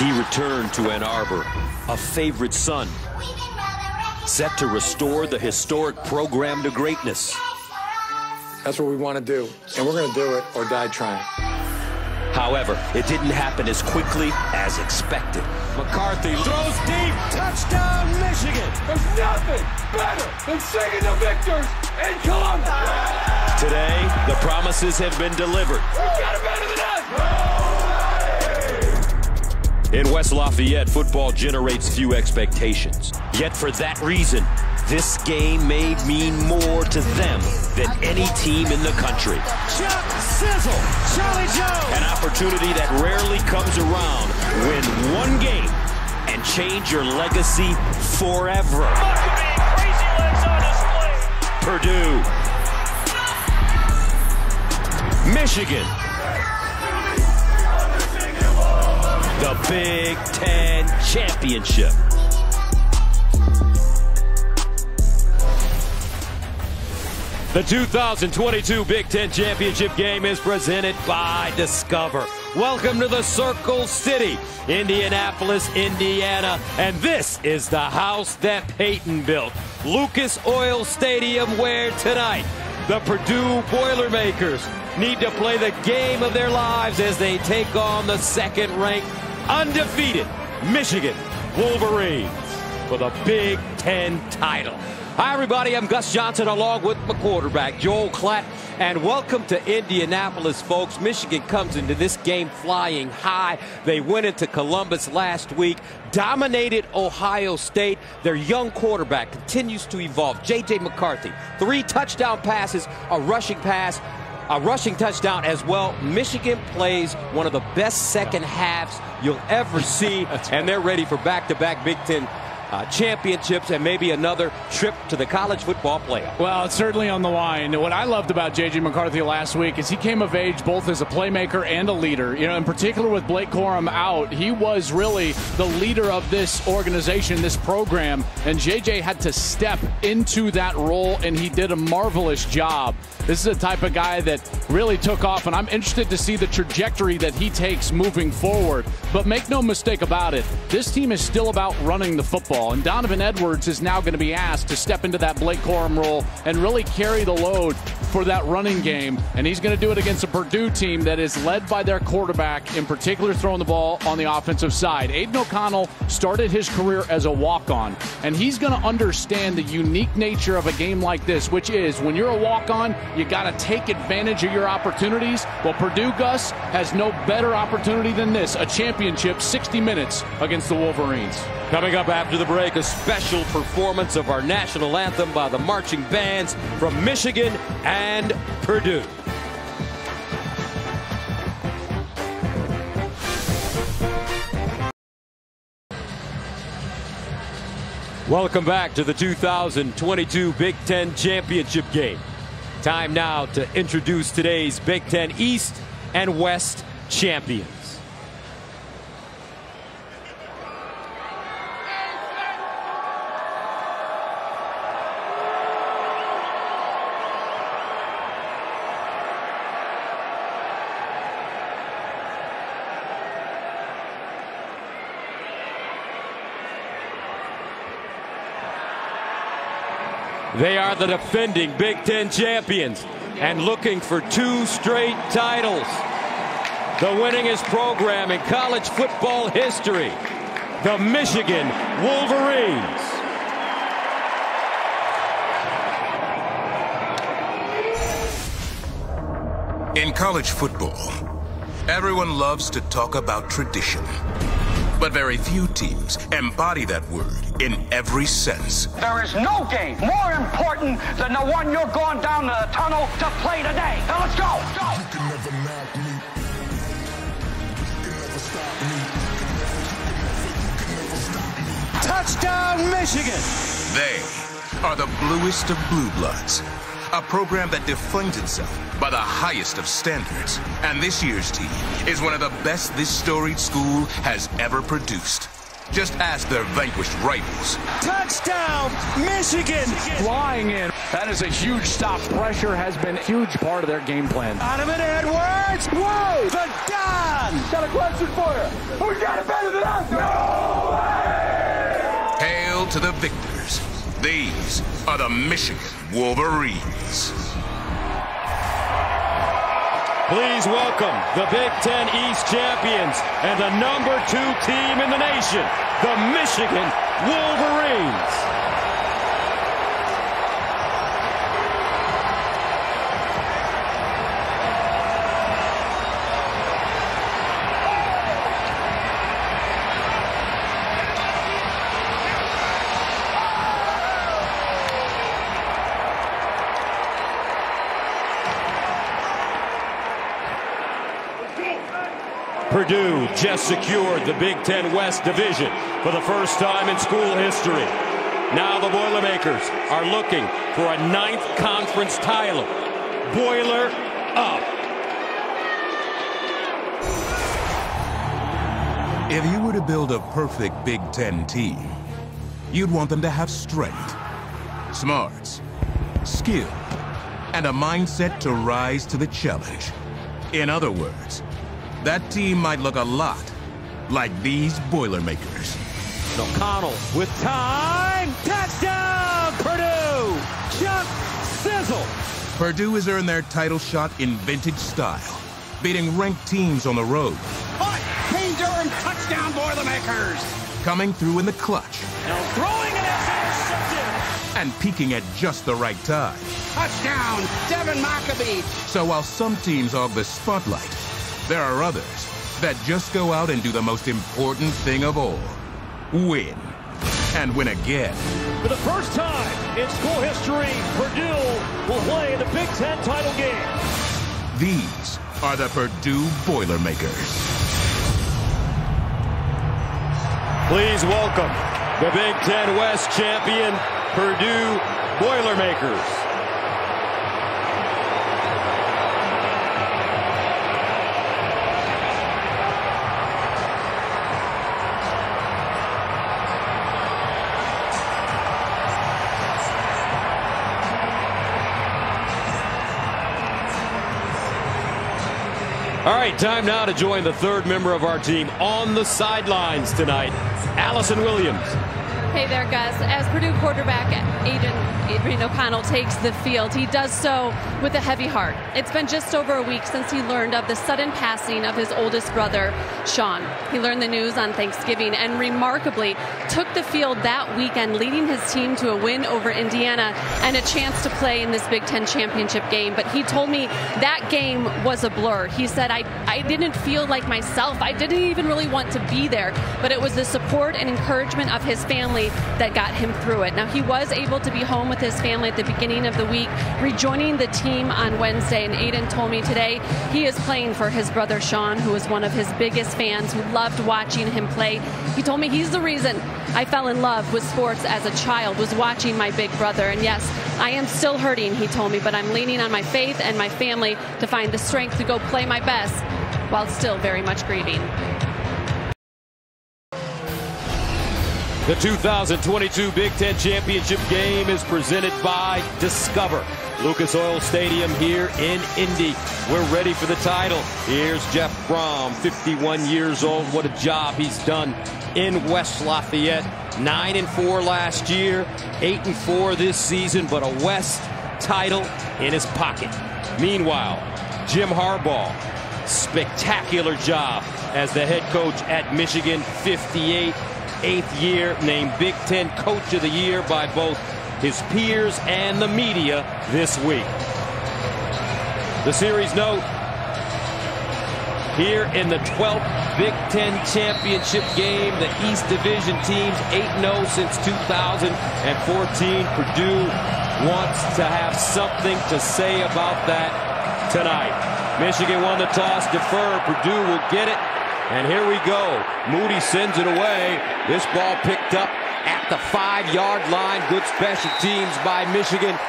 He returned to Ann Arbor, a favorite son, set to restore the historic program to greatness. That's what we want to do, and we're going to do it or die trying. However, it didn't happen as quickly as expected. McCarthy throws deep. Touchdown, Michigan. There's nothing better than singing the victors in Columbus. Today, the promises have been delivered. We got it better than us. In West Lafayette, football generates few expectations. Yet for that reason, this game may mean more to them than any team in the country. Chuck Sizzle, Charlie Jones. An opportunity that rarely comes around. Win one game and change your legacy forever. Crazy legs on display. Purdue. Michigan. The Big Ten Championship. The 2022 Big Ten Championship game is presented by Discover. Welcome to the Circle City, Indianapolis, Indiana. And this is the house that Peyton built. Lucas Oil Stadium, where tonight the Purdue Boilermakers need to play the game of their lives as they take on the second-ranked, undefeated Michigan Wolverines for the Big Ten title. Hi, everybody. I'm Gus Johnson along with my quarterback, Joel Klatt. And welcome to Indianapolis, folks. Michigan comes into this game flying high. They went into Columbus last week, dominated Ohio State. Their young quarterback continues to evolve. J.J. McCarthy, 3 touchdown passes, a rushing pass, a rushing touchdown as well. Michigan plays one of the best second halves you'll ever see, and they're ready for back-to-back Big Ten championships and maybe another trip to the college football playoff. Well, it's certainly on the line. What I loved about J.J. McCarthy last week is he came of age both as a playmaker and a leader. You know, in particular with Blake Corum out, he was really the leader of this organization, this program, and J.J. had to step into that role, and he did a marvelous job. This is a type of guy that really took off, and I'm interested to see the trajectory that he takes moving forward. But make no mistake about it, this team is still about running the football. And Donovan Edwards is now going to be asked to step into that Blake Corum role and really carry the load for that running game. And he's going to do it against a Purdue team that is led by their quarterback, in particular throwing the ball on the offensive side. Aiden O'Connell started his career as a walk-on, and he's going to understand the unique nature of a game like this, which is when you're a walk-on, you got to take advantage of your opportunities. Well, Purdue, Gus, has no better opportunity than this, a championship, 60 minutes against the Wolverines. Coming up after the break, a special performance of our national anthem by the marching bands from Michigan and Purdue. Welcome back to the 2022 Big Ten Championship game. Time now to introduce today's Big Ten East and West champions. They are the defending Big Ten champions and looking for 2 straight titles. The winningest program in college football history, the Michigan Wolverines. In college football, everyone loves to talk about tradition. But very few teams embody that word in every sense. There is no game more important than the one you're going down to the tunnel to play today. Now let's go. You can never knock me. You can never stop me. You can never stop me. Touchdown, Michigan. They are the bluest of blue bloods. A program that defines itself by the highest of standards. And this year's team is one of the best this storied school has ever produced. Just ask their vanquished rivals. Touchdown, Michigan. Flying in. That is a huge stop. Pressure has been a huge part of their game plan. Donovan Edwards. Whoa, the Don. Got a question for you. Who got it better than us? No way! Hail to the victors. These are the Michigan Wolverines. Please welcome the Big Ten East champions and the #2 team in the nation, the Michigan Wolverines. Purdue just secured the Big Ten West Division for the first time in school history. Now the Boilermakers are looking for a 9th conference title. Boiler up. If you were to build a perfect Big Ten team, you'd want them to have strength, smarts, skill, and a mindset to rise to the challenge. In other words, that team might look a lot like these Boilermakers. O'Connell with time. Touchdown, Purdue. Jump, sizzle. Purdue has earned their title shot in vintage style, beating ranked teams on the road. Payne Durham, touchdown, Boilermakers. Coming through in the clutch. Now throwing it as intercepted. And peaking at just the right time. Touchdown, Devin Maccabee. So while some teams hog the spotlight, there are others that just go out and do the most important thing of all. Win. And win again. For the first time in school history, Purdue will play the Big Ten title game. These are the Purdue Boilermakers. Please welcome the Big Ten West champion, Purdue Boilermakers. All right, time now to join the 3rd member of our team on the sidelines tonight, Allison Williams. Hey there, Gus. As Purdue quarterback Adrian O'Connell takes the field, he does so with a heavy heart. It's been just over a week since he learned of the sudden passing of his oldest brother, Sean. He learned the news on Thanksgiving and remarkably took the field that weekend, leading his team to a win over Indiana and a chance to play in this Big Ten championship game. But he told me that game was a blur. He said, I didn't feel like myself. I didn't even really want to be there. But it was the support and encouragement of his family that got him through it. Now, he was able to be home with his family at the beginning of the week, rejoining the team on Wednesday. And Aiden told me today he is playing for his brother Sean, who is one of his biggest fans, who loved watching him play. He told me he's the reason I fell in love with sports as a child, was watching my big brother. And yes, I am still hurting, he told me, but I'm leaning on my faith and my family to find the strength to go play my best while still very much grieving. The 2022 Big Ten Championship game is presented by Discover. Lucas Oil Stadium here in Indy. We're ready for the title. Here's Jeff Brom, 51 years old. What a job he's done in West Lafayette. 9-4 last year, 8-4 this season, but a West title in his pocket. Meanwhile, Jim Harbaugh, spectacular job as the head coach at Michigan, 58. 8th year, named Big Ten Coach of the Year by both his peers and the media this week. The series note, here in the 12th Big Ten Championship game, the East Division teams 8-0 since 2014. Purdue wants to have something to say about that tonight. Michigan won the toss, defer. Purdue will get it. And here we go. Moody sends it away. This ball picked up at the 5-yard line. Good special teams by Michigan.